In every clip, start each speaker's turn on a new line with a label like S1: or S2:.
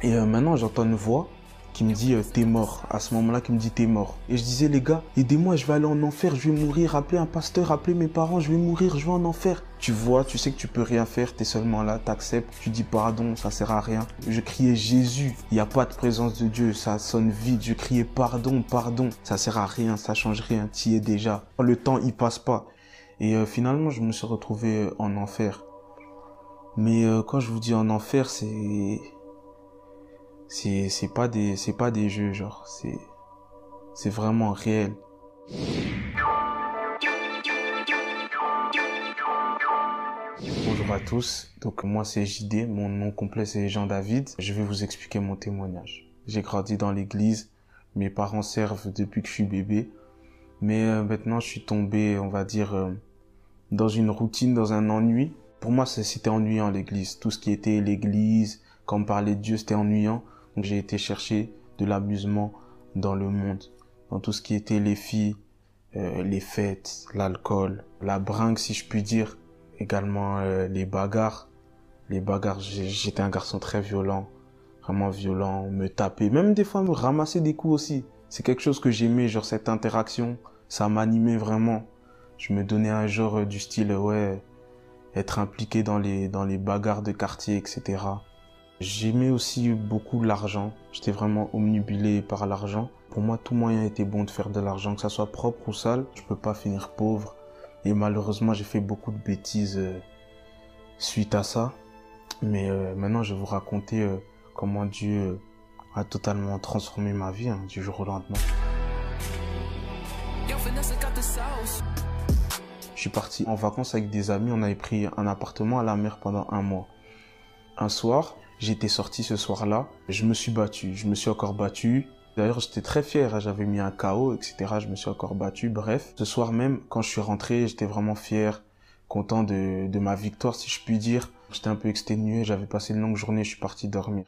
S1: Et maintenant, j'entends une voix qui me dit t'es mort. À ce moment-là, qui me dit t'es mort. Et je disais les gars, aidez-moi, je vais aller en enfer, je vais mourir. Appelez un pasteur, appelez mes parents, je vais mourir, je vais en enfer. Tu vois, tu sais que tu peux rien faire, t'es seulement là, t'acceptes, tu dis pardon, ça sert à rien. Je criais Jésus, il n'y a pas de présence de Dieu, ça sonne vide. Je criais pardon, pardon, ça sert à rien, ça change rien, t'y es déjà. Le temps, il passe pas. Et finalement, je me suis retrouvé en enfer. Mais quand je vous dis en enfer, c'est pas des jeux, genre, c'est vraiment réel. Bonjour à tous, donc moi c'est JD, mon nom complet c'est Jean David. Je vais vous expliquer mon témoignage. J'ai grandi dans l'église, mes parents servent depuis que je suis bébé, mais maintenant je suis tombé, on va dire, dans une routine, dans un ennui. Pour moi c'était ennuyant l'église, tout ce qui était l'église, quand on me parlait de Dieu c'était ennuyant. Donc j'ai été chercher de l'amusement dans le monde, dans tout ce qui était les filles, les fêtes, l'alcool, la bringue si je puis dire, également les bagarres. Les bagarres, j'étais un garçon très violent, vraiment violent, me taper, même des fois me ramasser des coups aussi. C'est quelque chose que j'aimais, genre cette interaction, ça m'animait vraiment. Je me donnais un genre du style, ouais, être impliqué dans les bagarres de quartier, etc. J'aimais aussi beaucoup l'argent. J'étais vraiment omnibulé par l'argent. Pour moi, tout moyen était bon de faire de l'argent, que ça soit propre ou sale. Je peux pas finir pauvre. Et malheureusement, j'ai fait beaucoup de bêtises suite à ça. Mais maintenant, je vais vous raconter comment Dieu a totalement transformé ma vie du jour au lendemain. Je suis parti en vacances avec des amis. On avait pris un appartement à la mer pendant 1 mois. Un soir, j'étais sorti ce soir-là, je me suis battu, je me suis encore battu. D'ailleurs, j'étais très fier, j'avais mis un KO, etc. Je me suis encore battu, bref. Ce soir même, quand je suis rentré, j'étais vraiment fier, content de ma victoire, si je puis dire. J'étais un peu exténué, j'avais passé une longue journée, je suis parti dormir.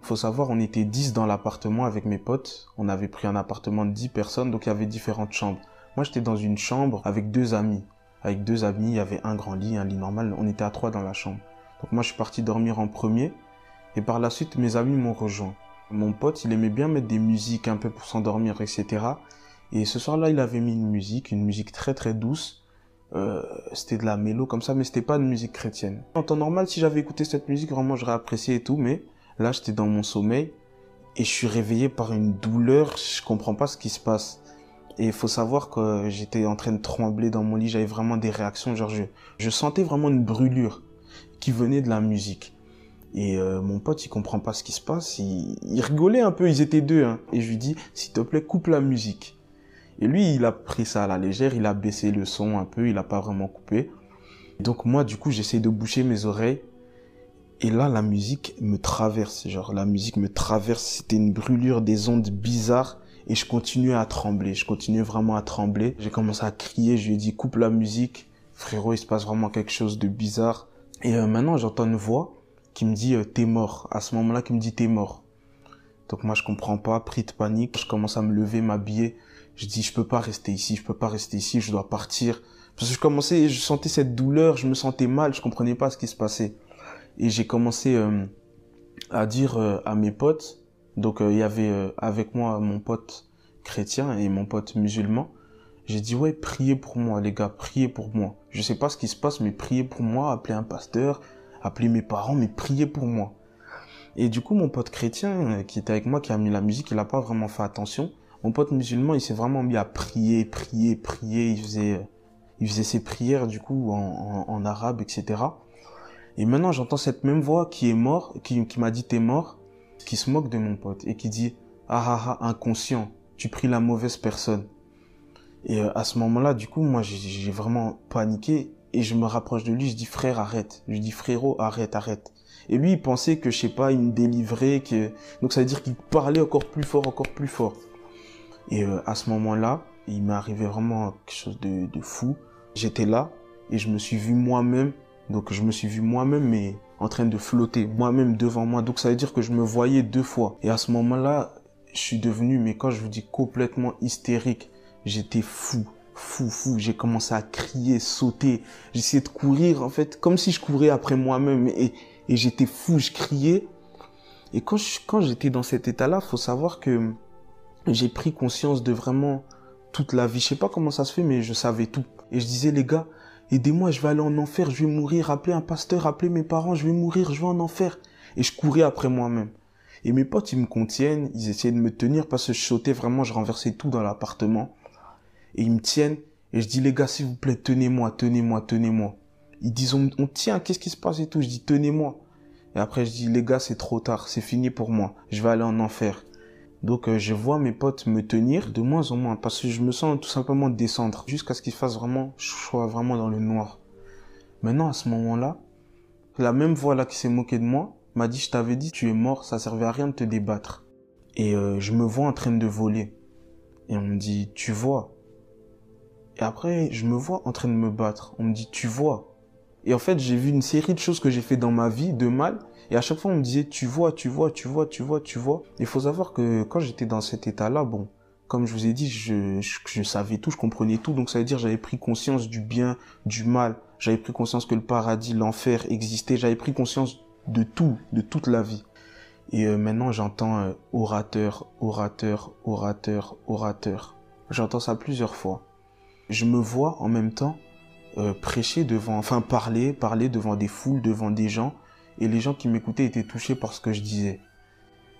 S1: Faut savoir, on était 10 dans l'appartement avec mes potes. On avait pris un appartement de 10 personnes, donc il y avait différentes chambres. Moi, j'étais dans une chambre avec 2 amis. Avec 2 amis, il y avait un grand lit, un lit normal. On était à 3 dans la chambre. Donc moi, je suis parti dormir en premier. Et par la suite, mes amis m'ont rejoint. Mon pote, il aimait bien mettre des musiques un peu pour s'endormir, etc. Et ce soir-là, il avait mis une musique très très douce. C'était de la mélo comme ça, mais c'était pas de musique chrétienne. En temps normal, si j'avais écouté cette musique, vraiment, j'aurais apprécié et tout. Mais là, j'étais dans mon sommeil et je suis réveillé par une douleur. Je comprends pas ce qui se passe. Et il faut savoir que j'étais en train de trembler dans mon lit. J'avais vraiment des réactions. Genre, je sentais vraiment une brûlure qui venait de la musique. Et mon pote, il comprend pas ce qui se passe, il rigolait un peu, ils étaient 2, hein. Et je lui dis, s'il te plaît, coupe la musique. Et lui, il a pris ça à la légère, il a baissé le son un peu, il a pas vraiment coupé. Et donc moi, du coup, j'essaie de boucher mes oreilles. Et là, la musique me traverse, genre la musique me traverse, c'était une brûlure, des ondes bizarres. Et je continuais à trembler, je continuais vraiment à trembler. J'ai commencé à crier, je lui ai dit, coupe la musique. Frérot, il se passe vraiment quelque chose de bizarre. Et maintenant, j'entends une voix qui me dit t'es mort. À ce moment-là, qui me dit t'es mort. Donc moi je comprends pas, pris de panique, je commence à me lever, m'habiller. Je dis je peux pas rester ici, je dois partir. Parce que je sentais cette douleur, je me sentais mal, je comprenais pas ce qui se passait. Et j'ai commencé à dire à mes potes. Donc il y avait avec moi mon pote chrétien et mon pote musulman. J'ai dit ouais, priez pour moi les gars, priez pour moi. Je sais pas ce qui se passe, mais priez pour moi, appelez un pasteur. Appeler mes parents, mais prier pour moi. Et du coup, mon pote chrétien qui était avec moi, qui a mis la musique, il a pas vraiment fait attention. Mon pote musulman, il s'est vraiment mis à prier, prier, prier. Il faisait ses prières, du coup, en arabe, etc. Et maintenant, j'entends cette même voix qui est mort, qui m'a dit t'es mort, qui se moque de mon pote et qui dit ah ah ah, inconscient, tu pries la mauvaise personne. Et à ce moment-là, du coup, moi, j'ai vraiment paniqué. Et je me rapproche de lui, je dis frère arrête, je dis frérot arrête, arrête. Et lui il pensait que je sais pas, il me délivrait, donc ça veut dire qu'il parlait encore plus fort, encore plus fort. Et à ce moment-là, il m'est arrivé vraiment quelque chose de fou. J'étais là et je me suis vu moi-même, mais en train de flotter, moi-même devant moi. Donc ça veut dire que je me voyais 2 fois. Et à ce moment-là, je suis devenu, mais quand je vous dis complètement hystérique, j'étais fou. J'ai commencé à crier, sauter, j'essayais de courir en fait, comme si je courais après moi-même et j'étais fou, je criais. Et quand j'étais dans cet état-là, faut savoir que j'ai pris conscience de vraiment toute la vie. Je sais pas comment ça se fait, mais je savais tout. Et je disais, les gars, aidez-moi, je vais aller en enfer, je vais mourir, appelez un pasteur, appelez mes parents, je vais mourir, je vais en enfer. Et je courais après moi-même. Et mes potes, ils me contiennent, ils essayaient de me tenir parce que je sautais vraiment, je renversais tout dans l'appartement. Et ils me tiennent, et je dis, les gars, s'il vous plaît, tenez-moi, tenez-moi, tenez-moi. Ils disent, on tient, qu'est-ce qui se passe et tout? Je dis, tenez-moi. Et après, je dis, les gars, c'est trop tard, c'est fini pour moi, je vais aller en enfer. Donc, je vois mes potes me tenir de moins en moins, parce que je me sens tout simplement descendre, jusqu'à ce qu'il fasse vraiment, je sois vraiment dans le noir. Maintenant, à ce moment-là, la même voix là qui s'est moquée de moi, m'a dit, je t'avais dit, tu es mort, ça servait à rien de te débattre. Et je me vois en train de voler. Et on me dit, tu vois. Et après, je me vois en train de me battre. On me dit, tu vois. Et en fait, j'ai vu une série de choses que j'ai fait dans ma vie, de mal. Et à chaque fois, on me disait, tu vois, tu vois, tu vois, tu vois, tu vois. Il faut savoir que quand j'étais dans cet état-là, bon, comme je vous ai dit, je savais tout, je comprenais tout. Donc ça veut dire j'avais pris conscience du bien, du mal. J'avais pris conscience que le paradis, l'enfer existait. J'avais pris conscience de tout, de toute la vie. Et maintenant, j'entends orateur, orateur, orateur, orateur. J'entends ça plusieurs fois. Je me vois en même temps prêcher devant, enfin parler devant des foules, devant des gens. Et les gens qui m'écoutaient étaient touchés par ce que je disais.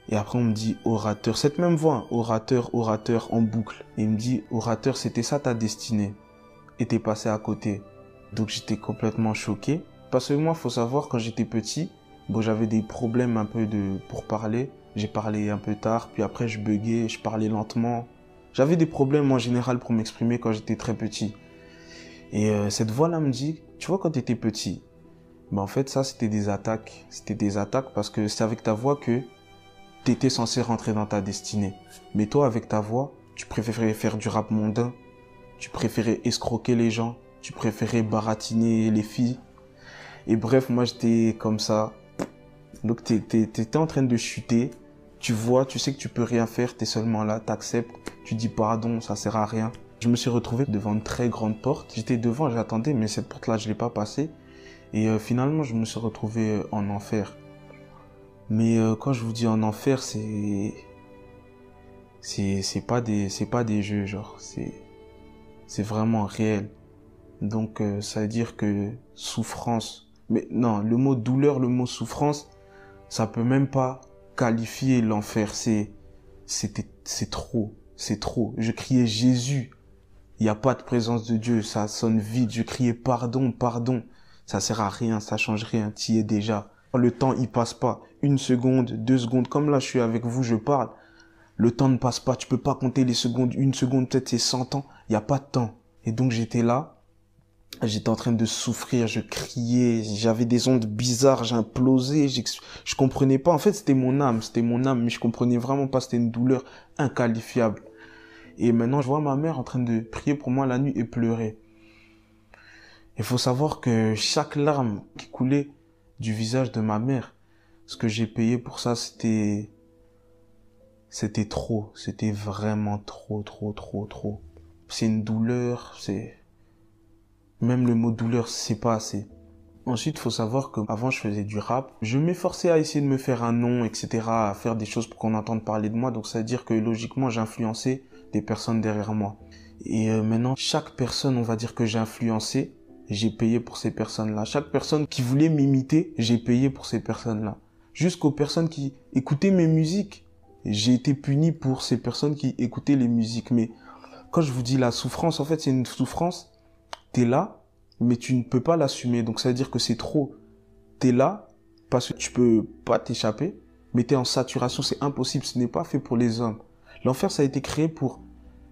S1: Et après, on me dit orateur. Cette même voix, hein, orateur, orateur, en boucle. Et il me dit, orateur, c'était ça ta destinée. Et t'es passé à côté. Donc j'étais complètement choqué. Parce que moi, faut savoir, quand j'étais petit, bon, j'avais des problèmes un peu pour parler. J'ai parlé un peu tard, puis après je buguais, je parlais lentement. J'avais des problèmes en général pour m'exprimer quand j'étais très petit. Et cette voix-là me dit, tu vois, quand t'étais petit, ben en fait, ça, c'était des attaques. C'était des attaques parce que c'est avec ta voix que t'étais censé rentrer dans ta destinée. Mais toi, avec ta voix, tu préférais faire du rap mondain, tu préférais escroquer les gens, tu préférais baratiner les filles. Et bref, moi, j'étais comme ça. Donc, t'étais en train de chuter. Tu vois, tu sais que tu peux rien faire, t'es seulement là, t'acceptes, tu dis pardon, ça sert à rien. Je me suis retrouvé devant une très grande porte. J'étais devant, j'attendais, mais cette porte-là, je l'ai pas passée. Et finalement, je me suis retrouvé en enfer. Mais quand je vous dis en enfer, c'est pas des jeux, genre, c'est vraiment réel. Donc ça veut dire que souffrance, mais non, le mot douleur, le mot souffrance, ça peut même pas qualifier l'enfer. C'est trop, c'est trop. Je criais Jésus, il y a pas de présence de Dieu, ça sonne vide. Je criais pardon, pardon, ça sert à rien, ça change rien, t'y es déjà. Le temps il passe pas, 1 seconde, 2 secondes, comme là je suis avec vous, je parle. Le temps ne passe pas, tu peux pas compter les secondes, 1 seconde, peut-être c'est 100 ans, il y a pas de temps. Et donc j'étais là. J'étais en train de souffrir, je criais, j'avais des ondes bizarres, j'implosais, je comprenais pas. En fait, c'était mon âme, mais je comprenais vraiment pas, c'était une douleur inqualifiable. Et maintenant, je vois ma mère en train de prier pour moi la nuit et pleurer. Il faut savoir que chaque larme qui coulait du visage de ma mère, ce que j'ai payé pour ça, c'était trop, c'était vraiment trop, trop, trop, trop. C'est une douleur, même le mot douleur, c'est pas assez. Ensuite, faut savoir qu'avant, je faisais du rap. Je m'efforçais à essayer de me faire un nom, etc., à faire des choses pour qu'on entende parler de moi. Donc, ça veut dire que, logiquement, j'influençais des personnes derrière moi. Et maintenant, chaque personne, on va dire que j'ai influencé, j'ai payé pour ces personnes-là. Chaque personne qui voulait m'imiter, j'ai payé pour ces personnes-là. Jusqu'aux personnes qui écoutaient mes musiques, j'ai été puni pour ces personnes qui écoutaient les musiques. Mais quand je vous dis la souffrance, en fait, c'est une souffrance. T'es là, mais tu ne peux pas l'assumer. Donc ça veut dire que c'est trop. T'es là parce que tu peux pas t'échapper, mais t'es en saturation, c'est impossible. Ce n'est pas fait pour les hommes. L'enfer, ça a été créé pour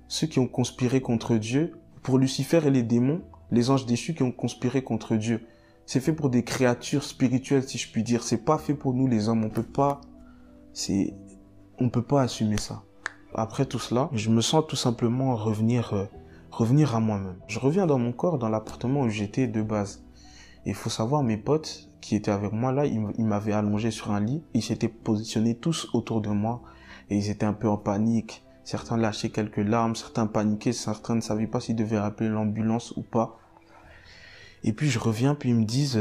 S1: ceux qui ont conspiré contre Dieu, pour Lucifer et les démons, les anges déchus qui ont conspiré contre Dieu. C'est fait pour des créatures spirituelles, si je puis dire. C'est pas fait pour nous, les hommes. On peut pas assumer ça. Après tout cela, je me sens tout simplement revenir à moi-même. Je reviens dans mon corps, dans l'appartement où j'étais de base. Et il faut savoir, mes potes qui étaient avec moi là, ils m'avaient allongé sur un lit. Ils s'étaient positionnés tous autour de moi. Et ils étaient un peu en panique. Certains lâchaient quelques larmes, certains paniquaient, certains ne savaient pas s'ils devaient appeler l'ambulance ou pas. Et puis je reviens, puis ils me disent,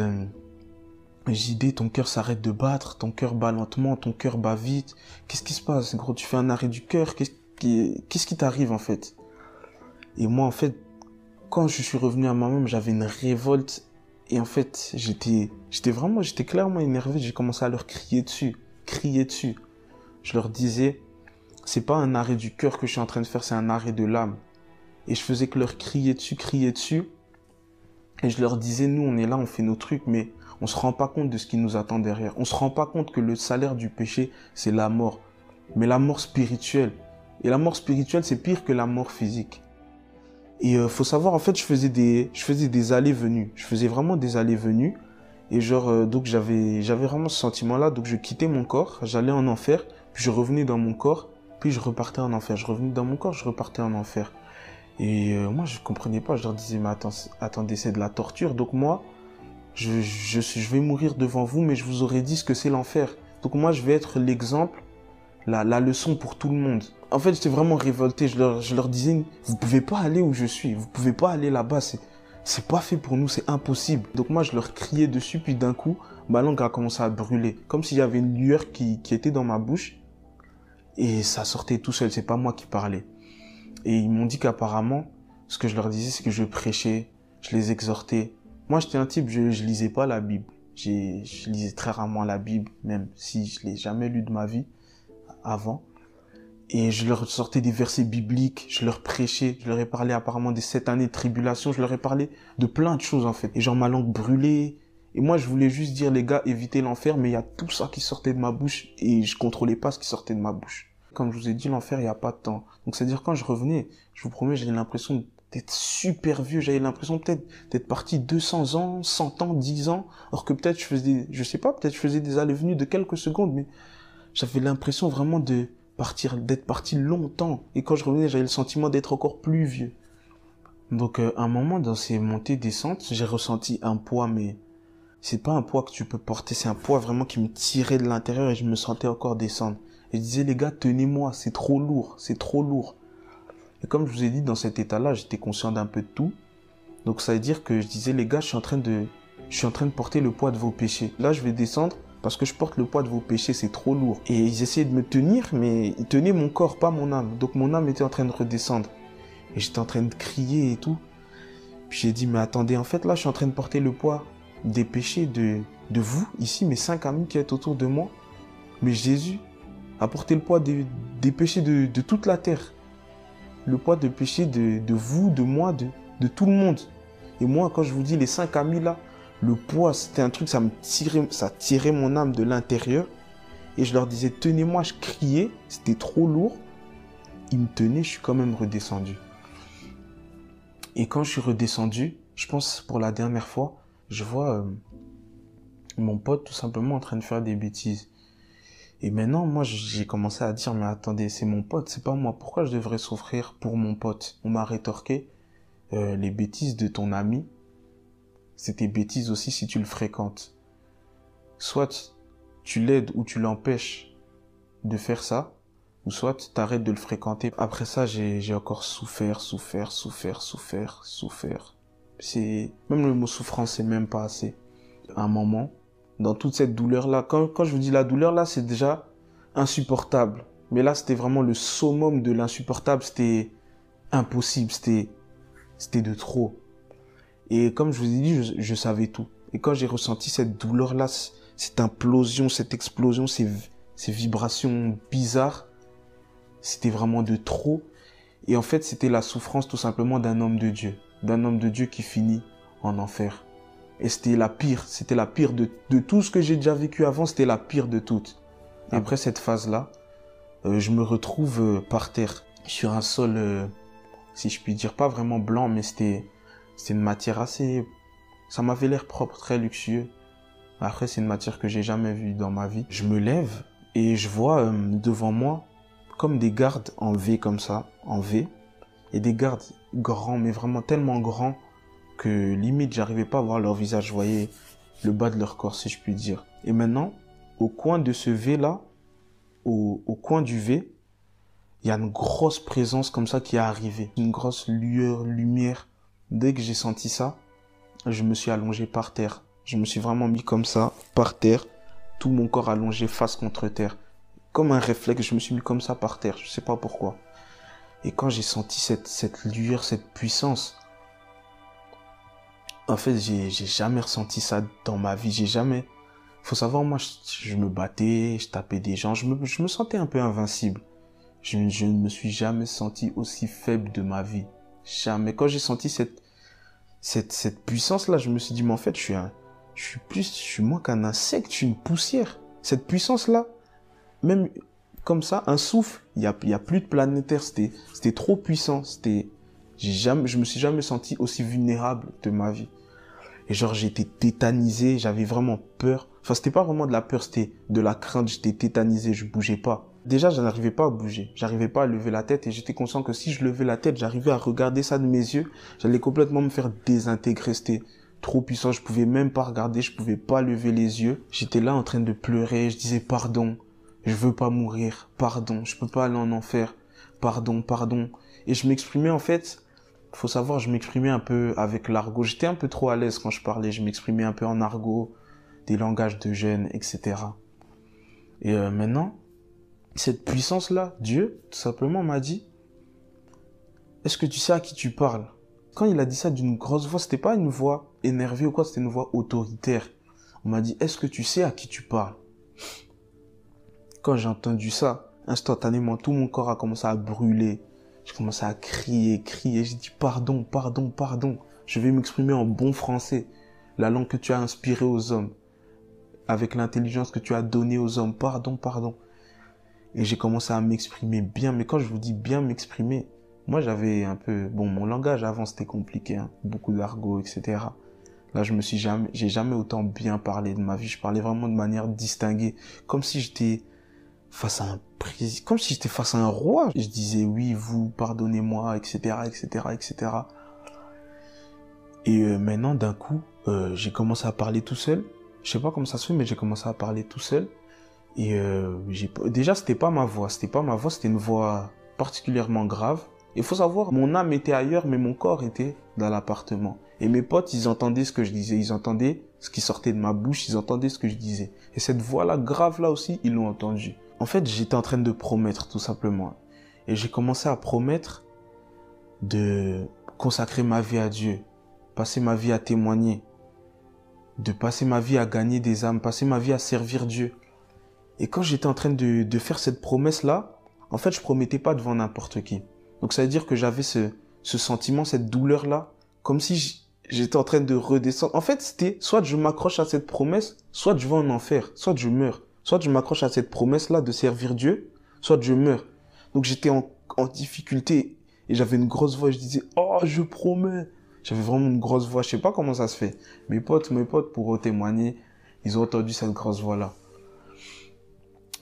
S1: JD, ton cœur s'arrête de battre, ton cœur bat lentement, ton cœur bat vite. Qu'est-ce qui se passe, gros? Tu fais un arrêt du cœur, qu'est-ce qui t'arrive, en fait? Et moi, en fait, quand je suis revenu à moi-même, j'avais une révolte. Et en fait, j'étais clairement énervé. J'ai commencé à leur crier dessus. Je leur disais, c'est pas un arrêt du cœur que je suis en train de faire, c'est un arrêt de l'âme. Et je faisais que leur crier dessus. Et je leur disais, nous, on est là, on fait nos trucs, mais on se rend pas compte de ce qui nous attend derrière. On se rend pas compte que le salaire du péché, c'est la mort. Mais la mort spirituelle. Et la mort spirituelle, c'est pire que la mort physique. Et faut savoir, en fait, je faisais des allées-venues. Je faisais vraiment des allées-venues. Et donc j'avais vraiment ce sentiment-là. Donc je quittais mon corps, j'allais en enfer, puis je revenais dans mon corps, puis je repartais en enfer. Je revenais dans mon corps, je repartais en enfer. Et moi, je comprenais pas. Je leur disais, mais attendez, c'est de la torture. Donc moi, je vais mourir devant vous, mais je vous aurais dit ce que c'est l'enfer. Donc moi, je vais être l'exemple, la leçon pour tout le monde. En fait, j'étais vraiment révolté. Je leur disais, vous pouvez pas aller où je suis. Vous pouvez pas aller là-bas. C'est pas fait pour nous. C'est impossible. Donc moi, je leur criais dessus. Puis d'un coup, ma langue a commencé à brûler. Comme s'il y avait une lueur qui était dans ma bouche. Et ça sortait tout seul. C'est pas moi qui parlais. Et ils m'ont dit qu'apparemment, ce que je leur disais, c'est que je prêchais, je les exhortais. Moi, j'étais un type, je lisais pas la Bible. Je lisais très rarement la Bible, même si je l'ai jamais lu de ma vie avant. Et je leur sortais des versets bibliques, je leur prêchais, je leur ai parlé apparemment des 7 années de tribulation, je leur ai parlé de plein de choses en fait. Et genre ma langue brûlait. Et moi, je voulais juste dire, les gars, évitez l'enfer, mais il y a tout ça qui sortait de ma bouche et je contrôlais pas ce qui sortait de ma bouche. Comme je vous ai dit, l'enfer, il n'y a pas de temps. Donc, c'est-à-dire, quand je revenais, je vous promets, j'avais l'impression d'être super vieux. J'avais l'impression peut-être d'être parti 200 ans, 100 ans, 10 ans. Alors que peut-être je sais pas, peut-être je faisais des allées-venues de quelques secondes, mais j'avais l'impression vraiment d'être parti longtemps. Et quand je revenais, j'avais le sentiment d'être encore plus vieux. Donc, à un moment, dans ces montées-descentes, j'ai ressenti un poids, mais c'est pas un poids que tu peux porter. C'est un poids vraiment qui me tirait de l'intérieur et je me sentais encore descendre. Et je disais, les gars, tenez-moi, c'est trop lourd, c'est trop lourd. Et comme je vous ai dit, dans cet état-là, j'étais conscient d'un peu de tout. Donc ça veut dire que je disais, les gars, je suis en train de porter le poids de vos péchés. Là, je vais descendre parce que je porte le poids de vos péchés, c'est trop lourd. Et ils essayaient de me tenir, mais ils tenaient mon corps, pas mon âme. Donc mon âme était en train de redescendre. Et j'étais en train de crier et tout. Puis j'ai dit, mais attendez, en fait, là, je suis en train de porter le poids des péchés de vous, ici, mes 5 amis qui êtes autour de moi. Mais Jésus a porté le poids des péchés de toute la terre. Le poids des péchés de vous, de moi, de tout le monde. Et moi, quand je vous dis les 5 amis là, le poids, c'était un truc, ça tirait mon âme de l'intérieur. Et je leur disais, tenez-moi, je criais, c'était trop lourd. Ils me tenaient, je suis quand même redescendu. Et quand je suis redescendu, je pense pour la dernière fois, je vois mon pote tout simplement en train de faire des bêtises. Et maintenant, moi, j'ai commencé à dire, mais attendez, c'est mon pote, c'est pas moi. Pourquoi je devrais souffrir pour mon pote? On m'a rétorqué, les bêtises de ton ami, c'est tes bêtises aussi si tu le fréquentes. Soit tu l'aides ou tu l'empêches de faire ça, ou soit tu arrêtes de le fréquenter. Après ça, j'ai encore souffert. Même le mot souffrance, c'est même pas assez. À un moment, dans toute cette douleur-là, quand je vous dis la douleur, là, c'est déjà insupportable. Mais là, c'était vraiment le summum de l'insupportable. C'était impossible. C'était de trop. Et comme je vous ai dit, je savais tout. Et quand j'ai ressenti cette douleur-là, cette implosion, cette explosion, ces vibrations bizarres, c'était vraiment de trop. Et en fait, c'était la souffrance tout simplement d'un homme de Dieu. D'un homme de Dieu qui finit en enfer. Et c'était la pire de tout ce que j'ai déjà vécu avant, c'était la pire de toutes. Et après cette phase-là, je me retrouve par terre, sur un sol, si je puis dire, pas vraiment blanc, mais c'était une matière assez... Ça m'avait l'air propre, très luxueux. Après, c'est une matière que j'ai jamais vue dans ma vie. Je me lève et je vois devant moi comme des gardes en V comme ça, en V. Et des gardes grands, mais vraiment tellement grands que limite j'arrivais pas à voir leur visage, je voyais le bas de leur corps si je puis dire. Et maintenant, au coin de ce V là, au coin du V, il y a une grosse présence comme ça qui est arrivée. Une grosse lueur, lumière. Dès que j'ai senti ça, je me suis allongé par terre. Je me suis vraiment mis comme ça, par terre, tout mon corps allongé face contre terre. Comme un réflexe, je me suis mis comme ça par terre, je sais pas pourquoi. Et quand j'ai senti cette lueur, cette puissance, en fait, j'ai jamais ressenti ça dans ma vie, j'ai jamais... Faut savoir, moi, je me battais, je tapais des gens, je me sentais un peu invincible. Je ne me suis jamais senti aussi faible de ma vie. Jamais. Quand j'ai senti cette puissance-là, je me suis dit, mais en fait, je suis moins qu'un insecte, une poussière. Cette puissance-là, même comme ça, un souffle, il y a plus de planétaire, c'était trop puissant, je me suis jamais senti aussi vulnérable de ma vie. Et genre, j'étais tétanisé, j'avais vraiment peur. Enfin, c'était pas vraiment de la peur, c'était de la crainte, j'étais tétanisé, je bougeais pas. Déjà, je n'arrivais pas à bouger, j'arrivais pas à lever la tête et j'étais conscient que si je levais la tête, j'arrivais à regarder ça de mes yeux, j'allais complètement me faire désintégrer, c'était trop puissant, je pouvais même pas regarder, je pouvais pas lever les yeux. J'étais là en train de pleurer, je disais pardon, je veux pas mourir, pardon, je peux pas aller en enfer, pardon, pardon. Et je m'exprimais en fait, faut savoir, je m'exprimais un peu avec l'argot. J'étais un peu trop à l'aise quand je parlais. Je m'exprimais un peu en argot, des langages de jeunes, etc. Et maintenant, cette puissance-là, Dieu, tout simplement, m'a dit, est-ce que tu sais à qui tu parles? Quand il a dit ça d'une grosse voix, c'était pas une voix énervée ou quoi, c'était une voix autoritaire. On m'a dit, est-ce que tu sais à qui tu parles? Quand j'ai entendu ça, instantanément, tout mon corps a commencé à brûler. J'ai commencé à crier. J'ai dit pardon, pardon, pardon. Je vais m'exprimer en bon français. La langue que tu as inspirée aux hommes. Avec l'intelligence que tu as donnée aux hommes. Pardon, pardon. Et j'ai commencé à m'exprimer bien. Mais quand je vous dis bien m'exprimer, moi j'avais un peu... Bon, mon langage avant c'était compliqué. Hein, beaucoup d'argot, etc. Là, j'ai jamais autant bien parlé de ma vie. Je parlais vraiment de manière distinguée. Comme si j'étais face à un président, comme si j'étais face à un roi. Je disais oui, vous, pardonnez-moi, etc., etc., etc. Et maintenant, d'un coup, j'ai commencé à parler tout seul. Je sais pas comment ça se fait, mais j'ai commencé à parler tout seul. Et déjà, c'était pas ma voix, c'était une voix particulièrement grave. Il faut savoir, mon âme était ailleurs, mais mon corps était dans l'appartement. Et mes potes, ils entendaient ce que je disais, ils entendaient ce qui sortait de ma bouche, ils entendaient ce que je disais. Et cette voix-là, grave-là aussi, ils l'ont entendue. En fait, j'étais en train de promettre, tout simplement. Et j'ai commencé à promettre de consacrer ma vie à Dieu, passer ma vie à témoigner, de passer ma vie à gagner des âmes, passer ma vie à servir Dieu. Et quand j'étais en train de faire cette promesse-là, en fait, je promettais pas devant n'importe qui. Donc ça veut dire que j'avais ce sentiment, cette douleur-là, comme si j'étais en train de redescendre. En fait, c'était soit je m'accroche à cette promesse, soit je vais en enfer, soit je meurs. Soit je m'accroche à cette promesse-là de servir Dieu, soit je meurs. Donc j'étais en difficulté et j'avais une grosse voix. Je disais, oh, je promets. J'avais vraiment une grosse voix. Je sais pas comment ça se fait. Mes potes, pour témoigner, ils ont entendu cette grosse voix-là.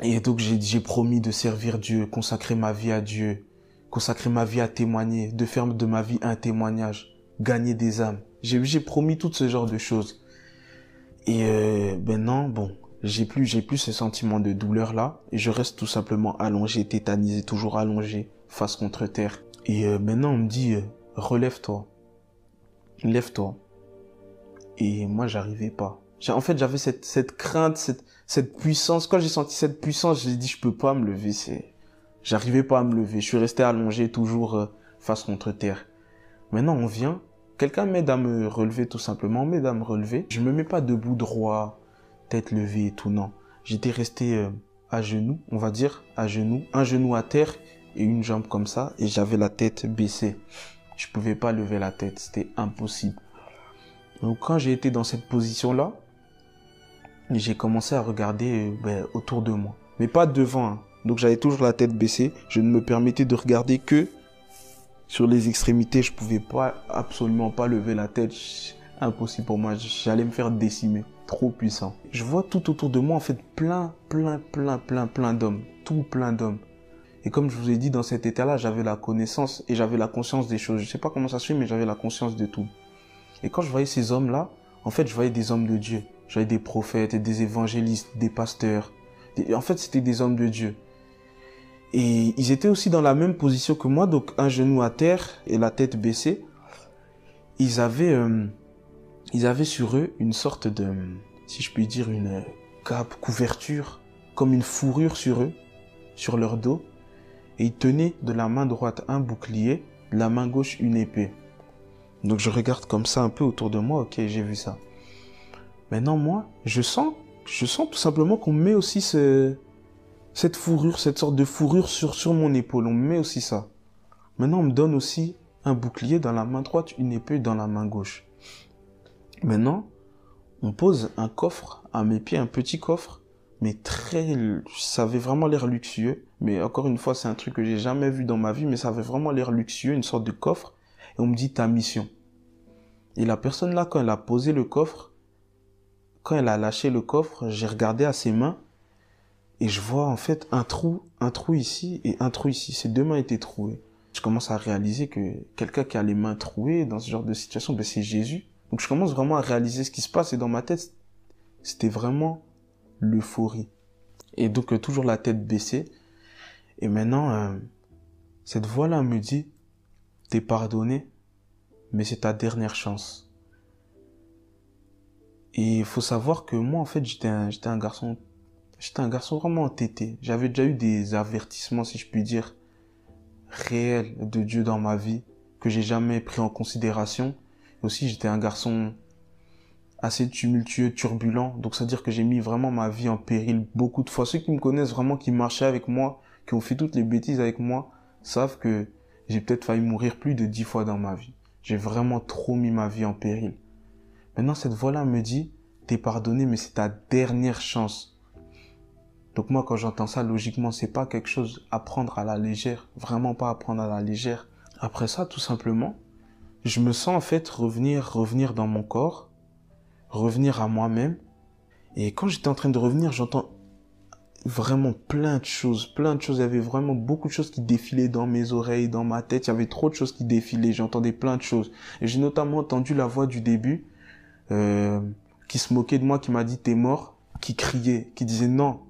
S1: Et donc j'ai promis de servir Dieu, consacrer ma vie à Dieu, consacrer ma vie à témoigner, de faire de ma vie un témoignage, gagner des âmes. J'ai promis tout ce genre de choses. Et maintenant, bon, j'ai plus ce sentiment de douleur là, et je reste tout simplement allongé, tétanisé, toujours allongé, face contre terre. Et maintenant on me dit, relève-toi, lève-toi. Et moi j'arrivais pas. En fait j'avais cette crainte, cette puissance. Quand j'ai senti cette puissance, j'ai dit je peux pas me lever. J'arrivais pas à me lever. Je suis resté allongé toujours face contre terre. Maintenant on vient, quelqu'un m'aide à me relever tout simplement, m'aide à me relever. Je me mets pas debout droit, tête levée et tout, non. J'étais resté à genoux, on va dire, à genoux, un genou à terre et une jambe comme ça, et j'avais la tête baissée. Je pouvais pas lever la tête, c'était impossible. Donc quand j'ai été dans cette position-là, j'ai commencé à regarder autour de moi, mais pas devant. Hein. Donc j'avais toujours la tête baissée, je ne me permettais de regarder que sur les extrémités. Je pouvais pas, absolument pas lever la tête, impossible pour moi, j'allais me faire décimer. Trop puissant. Je vois tout autour de moi, en fait, plein d'hommes. Tout plein d'hommes. Et comme je vous ai dit, dans cet état-là, j'avais la connaissance et j'avais la conscience des choses. Je sais pas comment ça se fait, mais j'avais la conscience de tout. Et quand je voyais ces hommes-là, en fait, je voyais des hommes de Dieu. Je voyais des prophètes, des évangélistes, des pasteurs. En fait, c'était des hommes de Dieu. Et ils étaient aussi dans la même position que moi, donc un genou à terre et la tête baissée. Ils avaient Ils avaient sur eux une sorte de, si je puis dire, une cape, couverture, comme une fourrure sur eux, sur leur dos. Et ils tenaient de la main droite un bouclier, de la main gauche une épée. Donc je regarde comme ça un peu autour de moi, ok, j'ai vu ça. Maintenant moi, je sens tout simplement qu'on met aussi cette fourrure, cette sorte de fourrure sur mon épaule, on met aussi ça. Maintenant on me donne aussi un bouclier dans la main droite, une épée dans la main gauche. Maintenant, on pose un coffre à mes pieds, un petit coffre, mais ça avait vraiment l'air luxueux. Mais encore une fois, c'est un truc que j'ai jamais vu dans ma vie, mais ça avait vraiment l'air luxueux, une sorte de coffre. Et on me dit ta mission. Et la personne là, quand elle a posé le coffre, quand elle a lâché le coffre, j'ai regardé à ses mains et je vois en fait un trou ici et un trou ici. Ses deux mains étaient trouées. Je commence à réaliser que quelqu'un qui a les mains trouées dans ce genre de situation, ben c'est Jésus. Donc je commence vraiment à réaliser ce qui se passe et dans ma tête, c'était vraiment l'euphorie. Et donc toujours la tête baissée. Et maintenant, cette voix-là me dit, t'es pardonné, mais c'est ta dernière chance. Et il faut savoir que moi, en fait, j'étais un garçon vraiment entêté. J'avais déjà eu des avertissements, si je puis dire, réels de Dieu dans ma vie, que j'ai jamais pris en considération. Et aussi, j'étais un garçon assez tumultueux, turbulent. Donc, c'est-à-dire que j'ai mis vraiment ma vie en péril beaucoup de fois. Ceux qui me connaissent vraiment, qui marchaient avec moi, qui ont fait toutes les bêtises avec moi, savent que j'ai peut-être failli mourir plus de 10 fois dans ma vie. J'ai vraiment trop mis ma vie en péril. Maintenant, cette voix-là me dit, t'es pardonné, mais c'est ta dernière chance. Donc moi, quand j'entends ça, logiquement, c'est pas quelque chose à prendre à la légère. Vraiment pas à prendre à la légère. Après ça, tout simplement, je me sens en fait revenir dans mon corps, revenir à moi-même. Et quand j'étais en train de revenir, j'entends vraiment plein de choses. Il y avait vraiment beaucoup de choses qui défilaient dans mes oreilles, dans ma tête. Il y avait trop de choses qui défilaient. J'entendais plein de choses. Et j'ai notamment entendu la voix du début, qui se moquait de moi, qui m'a dit t'es mort, qui criait, qui disait non,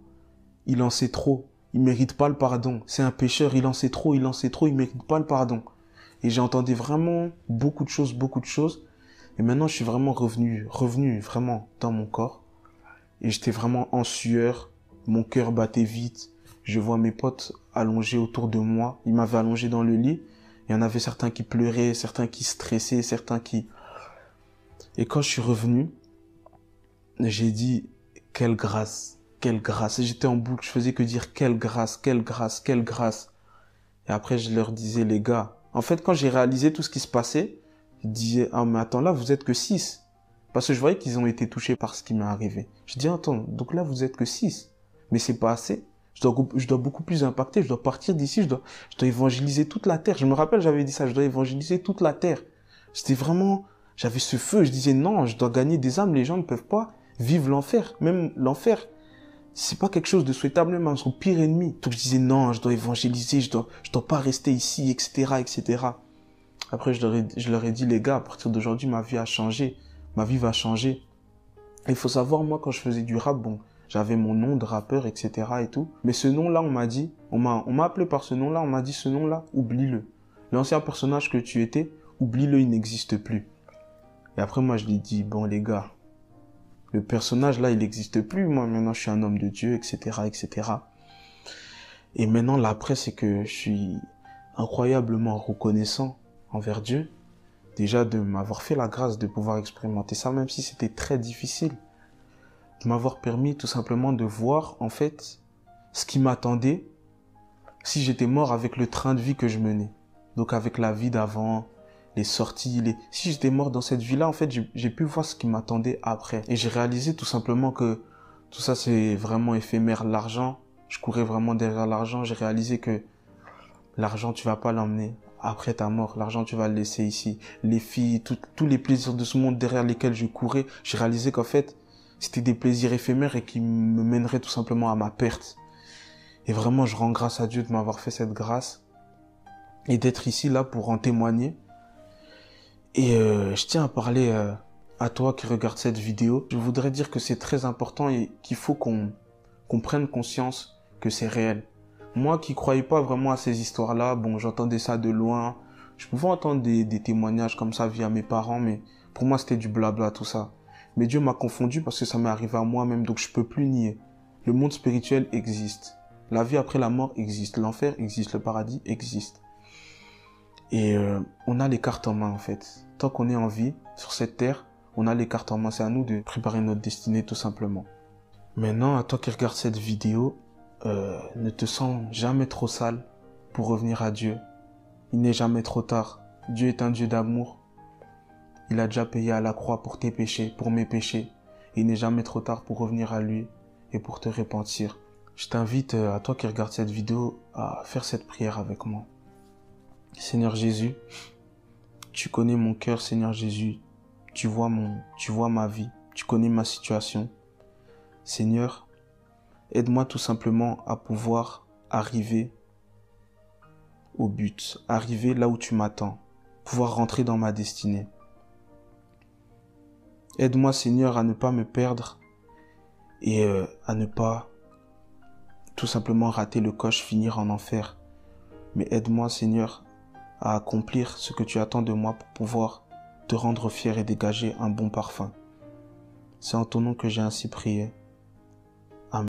S1: il en sait trop, il mérite pas le pardon, c'est un pécheur, il en sait trop, il mérite pas le pardon. Et j'ai entendu vraiment beaucoup de choses, et maintenant je suis vraiment revenu vraiment dans mon corps, et j'étais vraiment en sueur, mon cœur battait vite, je vois mes potes allongés autour de moi, ils m'avaient allongé dans le lit, il y en avait certains qui pleuraient, certains qui stressaient, et quand je suis revenu, j'ai dit, quelle grâce. Et j'étais en boucle, je faisais que dire, quelle grâce. Et après, je leur disais, les gars, en fait, quand j'ai réalisé tout ce qui se passait, je disais, ah, mais attends, là, vous êtes que 6. Parce que je voyais qu'ils ont été touchés par ce qui m'est arrivé. Je dis, attends, donc là, vous êtes que 6. Mais c'est pas assez. Je dois beaucoup plus impacter, je dois partir d'ici, je dois évangéliser toute la terre. Je me rappelle, j'avais dit ça, je dois évangéliser toute la terre. J'avais ce feu, je disais, non, je dois gagner des âmes, les gens ne peuvent pas vivre l'enfer. Même l'enfer, c'est pas quelque chose de souhaitable, même à son pire ennemi. Donc je disais, non, je dois évangéliser, je dois pas rester ici, etc. Après, je leur ai dit, les gars, à partir d'aujourd'hui, ma vie a changé. Ma vie va changer. Il faut savoir, moi, quand je faisais du rap, bon, j'avais mon nom de rappeur, etc. et tout. Mais ce nom-là, on m'a appelé par ce nom-là, on m'a dit, ce nom-là, oublie-le. L'ancien personnage que tu étais, oublie-le, il n'existe plus. Et après, moi, je lui ai dit, bon, les gars, le personnage là, il n'existe plus. Moi, maintenant, je suis un homme de Dieu, etc. Et maintenant, l'après, c'est que je suis incroyablement reconnaissant envers Dieu. Déjà, de m'avoir fait la grâce de pouvoir expérimenter ça, même si c'était très difficile. De m'avoir permis tout simplement de voir, en fait, ce qui m'attendait si j'étais mort avec le train de vie que je menais. Donc, avec la vie d'avant, les sorties, si j'étais mort dans cette vie-là, en fait, j'ai pu voir ce qui m'attendait après. Et j'ai réalisé tout simplement que tout ça, c'est vraiment éphémère. L'argent, je courais vraiment derrière l'argent. J'ai réalisé que l'argent, tu vas pas l'emmener après ta mort. L'argent, tu vas le laisser ici. Les filles, tous les plaisirs de ce monde derrière lesquels je courais, j'ai réalisé qu'en fait, c'était des plaisirs éphémères et qui me mèneraient tout simplement à ma perte. Et vraiment, je rends grâce à Dieu de m'avoir fait cette grâce et d'être ici, là, pour en témoigner. Et je tiens à parler à toi qui regarde cette vidéo. Je voudrais dire que c'est très important et qu'il faut qu'on prenne conscience que c'est réel. Moi qui croyais pas vraiment à ces histoires-là, bon, j'entendais ça de loin. Je pouvais entendre des témoignages comme ça via mes parents, mais Pour moi, c'était du blabla, tout ça. Mais Dieu m'a confondu parce que ça m'est arrivé à moi-même, donc je peux plus nier. Le monde spirituel existe. La vie après la mort existe. L'enfer existe. Le paradis existe. Et on a les cartes en main, en fait. Tant qu'on est en vie, sur cette terre, on a les cartes en main. C'est à nous de préparer notre destinée, tout simplement. Maintenant, à toi qui regardes cette vidéo, ne te sens jamais trop sale pour revenir à Dieu. Il n'est jamais trop tard. Dieu est un Dieu d'amour. Il a déjà payé à la croix pour tes péchés, pour mes péchés. Il n'est jamais trop tard pour revenir à lui et pour te repentir. Je t'invite, à toi qui regardes cette vidéo, à faire cette prière avec moi. Seigneur Jésus, tu connais mon cœur, Seigneur Jésus. Tu vois ma vie. Tu connais ma situation. Seigneur, aide-moi tout simplement à pouvoir arriver au but, arriver là où tu m'attends, pouvoir rentrer dans ma destinée. Aide-moi, Seigneur, à ne pas me perdre et à ne pas tout simplement rater le coche, finir en enfer. Mais aide-moi, Seigneur, à accomplir ce que tu attends de moi pour pouvoir te rendre fier et dégager un bon parfum. C'est en ton nom que j'ai ainsi prié.